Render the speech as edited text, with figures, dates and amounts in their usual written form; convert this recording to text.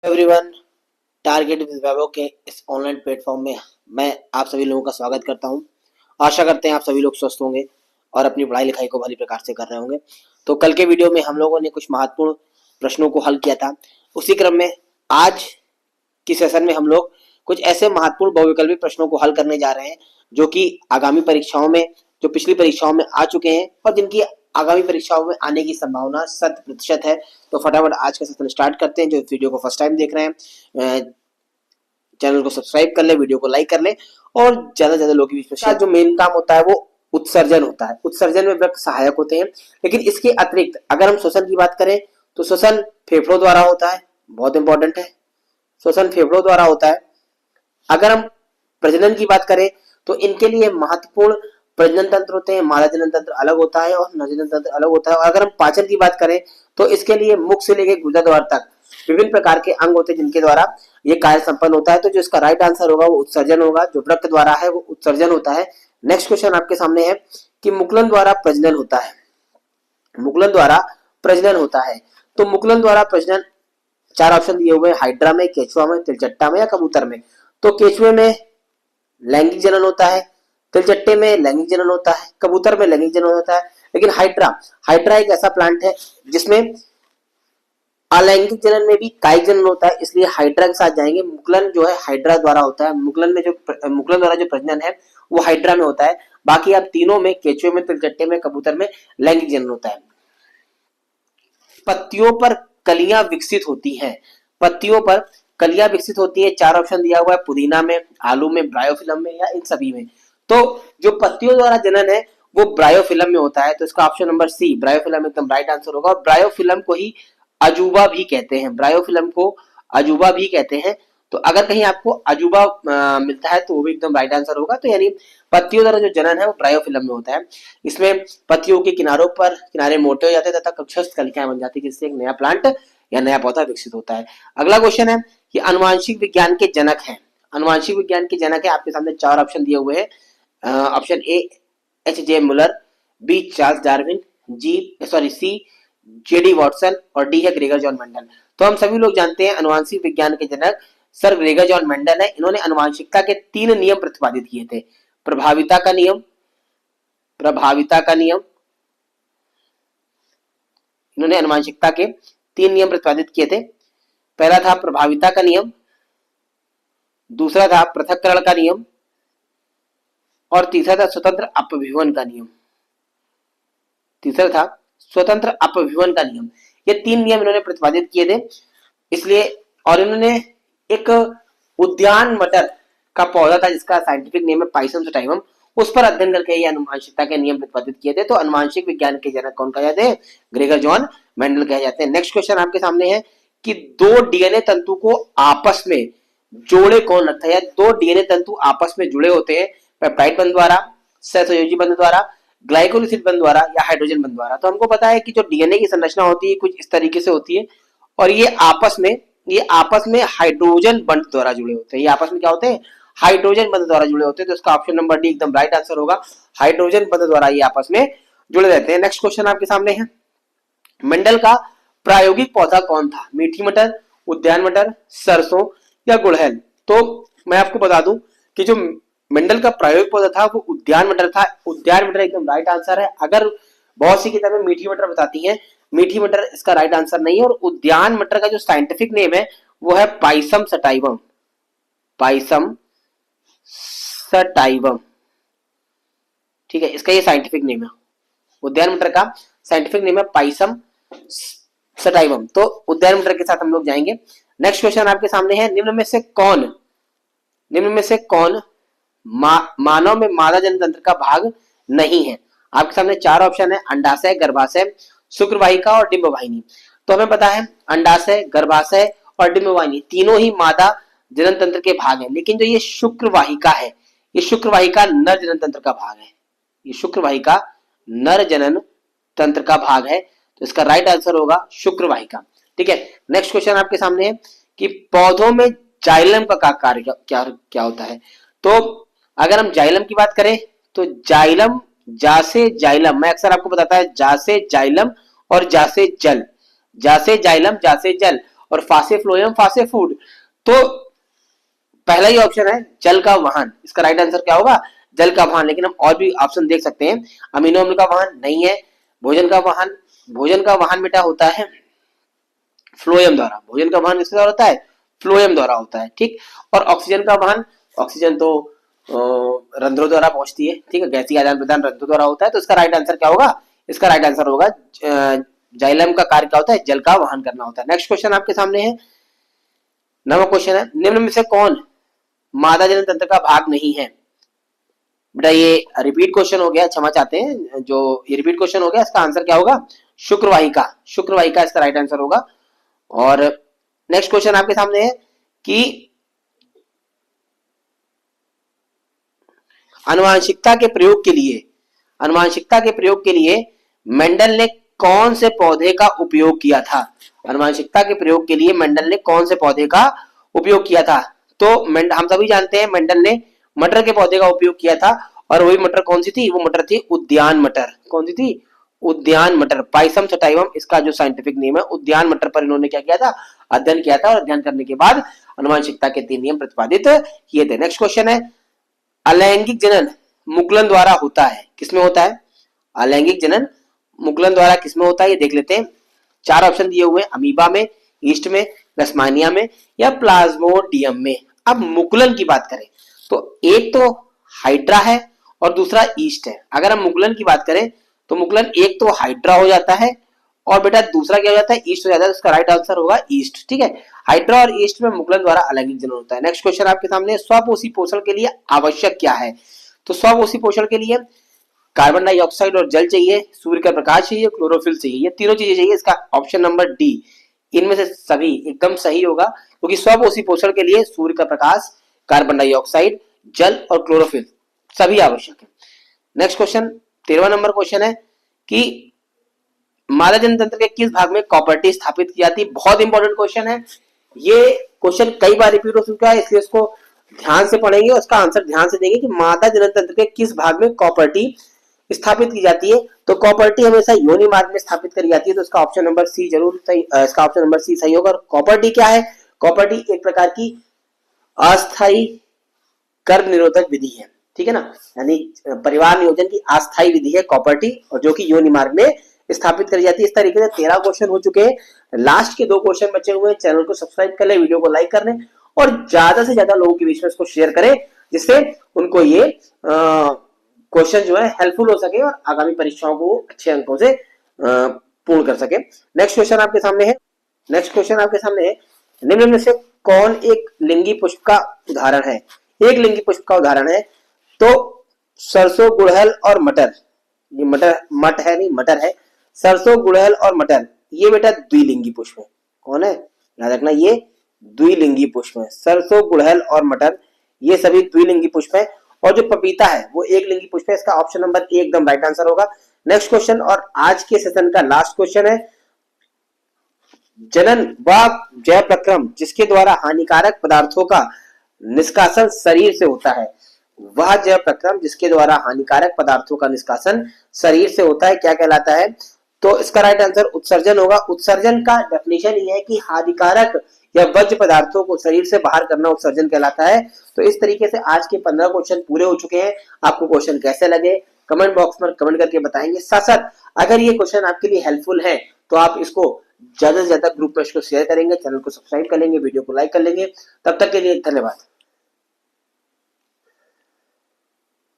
Everyone, target with वैभव के इस online platform में मैं आप सभी लोगों का स्वागत करता हूं। आशा करते हैं आप सभी लोग स्वस्थ होंगे और अपनी पढ़ाई लिखाई को भली प्रकार से कर रहे होंगे। तो कल के वीडियो में हम लोगों ने कुछ महत्वपूर्ण प्रश्नों को हल किया था। उसी क्रम में आज की सेशन में हम लोग कुछ ऐसे महत्वपूर्ण बहुविकल्पी प्रश्नों को हल करने जा रहे हैं जो कि आगामी परीक्षाओं में, जो पिछली परीक्षाओं में आ चुके हैं और जिनकी आगामी परीक्षाओं में आने की संभावना 100% है। तो फटाफट आज का सेशन स्टार्ट करते हैं। जो इस वीडियो को फर्स्ट टाइम देख रहे हैं, चैनल को सब्सक्राइब कर ले, वीडियो को लाइक कर ले और ज्यादा से ज्यादा लोगों के बीच में शेयर। जो मेन काम होता है वो उत्सर्जन होता है। उत्सर्जन में वृक्क सहायक होते हैं, लेकिन इसके अतिरिक्त अगर हम श्वसन की बात करें तो श्वसन फेफड़ों द्वारा होता है। बहुत इंपॉर्टेंट है, श्वसन फेफड़ों द्वारा होता है। अगर हम प्रजनन की बात करें तो इनके लिए महत्वपूर्ण प्रजनन तंत्र होते हैं। मादा जनन तंत्र अलग होता है और नरजनन तंत्र अलग होता है। और अगर हम पाचन की बात करें तो इसके लिए मुख से लेकर गुदा द्वार तक विभिन्न प्रकार के अंग होते हैं जिनके द्वारा ये कार्य संपन्न होता है। तो जो इसका राइट आंसर होगा वो उत्सर्जन होगा। जो वृक्क द्वारा है वो उत्सर्जन होता है। नेक्स्ट क्वेश्चन आपके सामने है कि मुकुलन द्वारा प्रजनन होता है। मुकुलन द्वारा प्रजनन होता है तो मुकुलन द्वारा प्रजनन चार ऑप्शन दिए हुए हैं, हाइड्रा में, केचुआ में, तिलचट्टा में या कबूतर में। तो केचुए में लैंगिक जनन होता है, तिलचट्टे में लैंगिक जनन होता है, कबूतर में लैंगिक जनन होता है। लेकिन हाइड्रा एक ऐसा प्लांट है जिसमें अलैंगिक जनन में भी कायिक जनन होता है, इसलिए हाइड्रा के साथ जाएंगे। मुकुलन जो है हाइड्रा द्वारा होता है। मुकुलन द्वारा जो प्रजनन है वो हाइड्रा में होता है। बाकी आप तीनों में, केचुए में, तिलचट्टे में, कबूतर में लैंगिक जनन होता है। पत्तियों पर कलियां विकसित होती हैं। पत्तियों पर कलियां विकसित होती है, चार ऑप्शन दिया हुआ है, पुदीना में, आलू में, ब्रायोफिलम में या इन सभी में। तो जो पत्तियों द्वारा जनन है वो ब्रायोफिलम में होता है। तो इसका ऑप्शन नंबर सी, ब्रायोफिलम एकदम राइट आंसर होगा। और ब्रायोफिलम को ही अजूबा भी कहते हैं। ब्रायोफिलम को अजूबा भी कहते हैं। तो अगर कहीं आपको अजूबा मिलता है तो वो भी एकदम राइट आंसर होगा। तो यानी पत्तियों द्वारा जो जनन है वो ब्रायोफिलम में होता है। इसमें पत्तियों के किनारों पर किनारे मोटे हो जाते हैं तथा कक्षस्थ कलिकाएं बन जाती है, जिससे एक नया प्लांट या नया पौधा विकसित होता है। अगला क्वेश्चन है कि अनुवांशिक विज्ञान के जनक है। अनुवांशिक विज्ञान के जनक है, आपके सामने चार ऑप्शन दिए हुए हैं। Option A H.J. Muller, B Charles Darwin, C J.D. Watson और डी है ग्रेगर जॉन मेंडल। तो हम सभी लोग जानते हैं अनुवांशिक विज्ञान के जनक सर ग्रेगर जॉन मेंडल है। इन्होंने अनुवांशिकता के 3 नियम प्रतिपादित किए थे। प्रभाविता का नियम, इन्होंने अनुवांशिकता के 3 नियम प्रतिपादित किए थे। पहला था प्रभाविता का नियम, दूसरा था पृथक्करण का नियम और तीसरा था स्वतंत्र अपव्यवन का नियम। ये 3 नियम इन्होंने प्रतिपादित किए थे। इसलिए और इन्होंने एक उद्यान मटर का पौधा था जिसका साइंटिफिक नेम है पाइसम सटाइवम, उस पर अध्ययन करके ये अनुवांशिकता के नियम प्रतिपादित किए थे। तो अनुवांशिक विज्ञान के जनक कौन कहा जाते हैं? ग्रेगर जॉन मेंडल कहे जाते हैं। नेक्स्ट क्वेश्चन आपके सामने है कि 2 डीएनए तंतु को आपस में जोड़े कौन रखता है, या 2 डीएनए तंतु आपस में जुड़े होते हैं पेप्टाइड बंध द्वारा, सहसंयोजी बंध द्वारा, ग्लाइकोलिसिड बंध द्वारा या हाइड्रोजन बंध द्वारा। तो हमको पता है कि जो डीएनए की संरचना होती है कुछ इस तरीके से होती है और ये आपस में हाइड्रोजन बंध द्वारा जुड़े होते हैं। ये आपस में क्या होते हैं? हाइड्रोजन बंध द्वारा जुड़े होते हैं। तो इसका ऑप्शन नंबर डी एकदम राइट आंसर होगा। हाइड्रोजन बंध द्वारा ये आपस में जुड़े रहते हैं। नेक्स्ट क्वेश्चन आपके सामने है, मेंडल का प्रायोगिक पौधा कौन था? मीठी मटर, उद्यान मटर, सरसों या गुड़हल। तो मैं आपको बता दूं कि जो मेंडल का प्रायोगिक पौधा था वो उद्यान मटर था। उद्यान मटर एकदम राइट आंसर है। अगर बहुत सी किताबें मीठी मटर बताती हैं, मीठी मटर इसका राइट आंसर नहीं है। और उद्यान मटर का जो साइंटिफिक नेम है वो है पाइसम सटाइवम। ठीक है, इसका ये साइंटिफिक नेम है। उद्यान मटर का साइंटिफिक नेम है पाइसम सटाइवम। तो उद्यान मटर के साथ हम लोग जाएंगे। नेक्स्ट क्वेश्चन आपके सामने है, निम्न में से कौन मानव में मादा जनन तंत्र का भाग नहीं है? आपके सामने 4 ऑप्शन है, अंडाशय, गर्भाशय, शुक्रवाहिका और डिंबवाहिनी। तो हमें पता है अंडाशय, गर्भाशय और डिंबवाहिनी तीनों ही मादा जनन तंत्र के भाग हैं। लेकिन जो ये शुक्रवाहिका है, ये शुक्रवाहिका नर जनन तंत्र का भाग है। ये शुक्रवाहिका नर जनन तंत्र का भाग है। तो इसका राइट आंसर होगा शुक्रवाहिका। ठीक है, नेक्स्ट क्वेश्चन आपके सामने है कि पौधों में जाइलम का कार्य क्या होता है? तो अगर हम जाइलम की बात करें तो जाइलम, जासे जाइलम, मैं अक्सर आपको बताता है जासे जाइलम और जासे जल। जासे जाइलम, जासे जल। और फासे फ्लोएम फासे फूड। तो पहला ही ऑप्शन है जल का वाहन, इसका राइट आंसर क्या होगा, जल का वाहन। लेकिन हम और भी ऑप्शन देख सकते हैं, अमीनो अम्ल का वाहन नहीं है, भोजन का वाहन, भोजन का वाहन बेटा होता है फ्लोएम द्वारा, भोजन का वाहन किसके द्वारा होता है, फ्लोएम द्वारा होता है, ठीक। और ऑक्सीजन का वाहन, ऑक्सीजन तो रंध्रों द्वारा पहुंचती है, ठीक है, गैसीय आदान प्रदान रंध्रों द्वारा होता है। तो इसका राइट आंसर क्या होगा, इसका राइट आंसर होगा जाइलम का कार्य क्या होता है, जल का वाहन करना होता है। नेक्स्ट क्वेश्चन आपके सामने है, नवा क्वेश्चन है, निम्न में से कौन मादा जनन तंत्र का भाग नहीं है। बेटा ये रिपीट क्वेश्चन हो गया, क्षमा चाहते हैं, जो ये रिपीट क्वेश्चन हो गया, इसका आंसर क्या होगा, शुक्रवाहिका, शुक्रवाहिका इसका राइट आंसर होगा। और नेक्स्ट क्वेश्चन आपके सामने है कि आनुवांशिकता के प्रयोग के लिए, आनुवांशिकता के प्रयोग के लिए मेंडल ने कौन से पौधे का उपयोग किया था। आनुवांशिकता के प्रयोग के लिए मेंडल ने कौन से पौधे का उपयोग किया था। तो हम सभी जानते हैं मेंडल ने मटर के पौधे का उपयोग किया था, और वही मटर कौन सी थी, वो मटर थी उद्यान मटर। कौन सी थी, उद्यान मटर, पाइसम सटाइवम इसका जो साइंटिफिक नेम है। उद्यान मटर पर इन्होंने क्या किया था, अध्ययन किया था, और अध्ययन करने के बाद आनुवांशिकता के 3 नियम प्रतिपादित किए थे। नेक्स्ट क्वेश्चन है, अलैंगिक जनन मुकुलन द्वारा होता है, किसमें होता है, अलैंगिक जनन मुकुलन द्वारा किसमें होता है, ये देख लेते हैं। 4 ऑप्शन दिए हुए हैं, अमीबा में, ईस्ट में, रस्मानिया में, या प्लाज्मोडियम में। अब मुकुलन की बात करें तो एक तो हाइड्रा है और दूसरा ईस्ट है। अगर हम मुकुलन की बात करें तो मुकुलन एक तो हाइड्रा हो जाता है, और बेटा दूसरा क्या हो जाता है, ईस्ट हो जाता है। इसका राइट आंसर होगा ईस्ट, ठीक है। हाइड्रा और ईस्ट में मुकुलन द्वारा अलैंगिक जनन होता है। नेक्स्ट क्वेश्चन आपके सामने, स्वपोषी पोषण के लिए आवश्यक क्या है। तो स्वपोषी पोषण के लिए कार्बन डाइऑक्साइड और जल चाहिए, सूर्य का प्रकाश चाहिए, क्लोरोफिल चाहिए, ये तीनों चीजें चाहिए। इसका ऑप्शन नंबर डी इनमें से सभी एकदम सही होगा, क्योंकि स्वपोषी पोषण के लिए सूर्य का प्रकाश, कार्बन डाइऑक्साइड, जल और क्लोरोफिल सभी आवश्यक है। नेक्स्ट क्वेश्चन 13वां नंबर क्वेश्चन है कि मादा जनन तंत्र के किस भाग में कॉपर्टी स्थापित की जाती है। बहुत इंपॉर्टेंट क्वेश्चन है, ये क्वेश्चन कई बार रिपीट हो चुका है, इसलिए इसको ध्यान से पढ़ेंगे और उसका आंसर ध्यान से देंगे कि मादा जनन तंत्र के किस भाग में कॉपर्टी स्थापित की जाती है। तो कॉपर्टी हमेशा योनि मार्ग में स्थापित करी जाती है। तो इसका ऑप्शन नंबर सी जरूर सही, इसका ऑप्शन नंबर सी सही होगा। कॉपर्टी क्या है, कॉपर्टी एक प्रकार की अस्थायी गर्भ निरोधक विधि है, ठीक है ना, यानी परिवार नियोजन की अस्थायी विधि है कॉपर्टी, और जो कि योनि मार्ग में स्थापित करी जाती है। इस तरीके से 13 क्वेश्चन हो चुके हैं, लास्ट के 2 क्वेश्चन बचे हुए हैं। चैनल को सब्सक्राइब कर ले, वीडियो को लाइक कर ले, और ज्यादा से ज्यादा लोगों के बीच में इसको शेयर करें, जिससे उनको ये क्वेश्चन जो है हेल्पफुल हो सके और आगामी परीक्षाओं को अच्छे अंकों से पूर्ण कर सके। नेक्स्ट क्वेश्चन आपके सामने है, नेक्स्ट क्वेश्चन आपके सामने है, निम्न में से कौन एक लिंगी पुष्प का उदाहरण है। एक लिंगी पुष्प का उदाहरण है तो सरसों, गुड़हल और मटर, ये मट है नहीं, मटर है। सरसों, गुड़हल और मटर ये बेटा द्विलिंगी पुष्प है। कौन है, याद रखना, ये द्विलिंगी पुष्प है। सरसों, गुड़हल और मटर ये सभी द्विलिंगी पुष्प है। और जो पपीता है वो एक लिंगी पुष्प है। इसका ऑप्शन नंबर ए एकदम राइट आंसर होगा। नेक्स्ट क्वेश्चन और आज के सेशन का लास्ट क्वेश्चन है, जनन व जय प्रक्रम जिसके द्वारा हानिकारक पदार्थों का निष्कासन शरीर से होता है, वह जय प्रक्रम जिसके द्वारा हानिकारक पदार्थों का निष्कासन शरीर से होता है, क्या कहलाता है। तो इसका राइट आंसर उत्सर्जन होगा। उत्सर्जन का डेफिनेशन ये है कि हानिकारक या वज्र पदार्थों को शरीर से बाहर करना उत्सर्जन कहलाता है। तो इस तरीके से आज के 15 क्वेश्चन पूरे हो चुके हैं। आपको क्वेश्चन कैसे लगे कमेंट बॉक्स में कमेंट करके बताएंगे। साथ साथ अगर ये क्वेश्चन आपके लिए हेल्पफुल है तो आप इसको ज्यादा से ज्यादा ग्रुप में इसको शेयर करेंगे, चैनल को सब्सक्राइब कर लेंगे, वीडियो को लाइक कर लेंगे। तब तक के लिए धन्यवाद।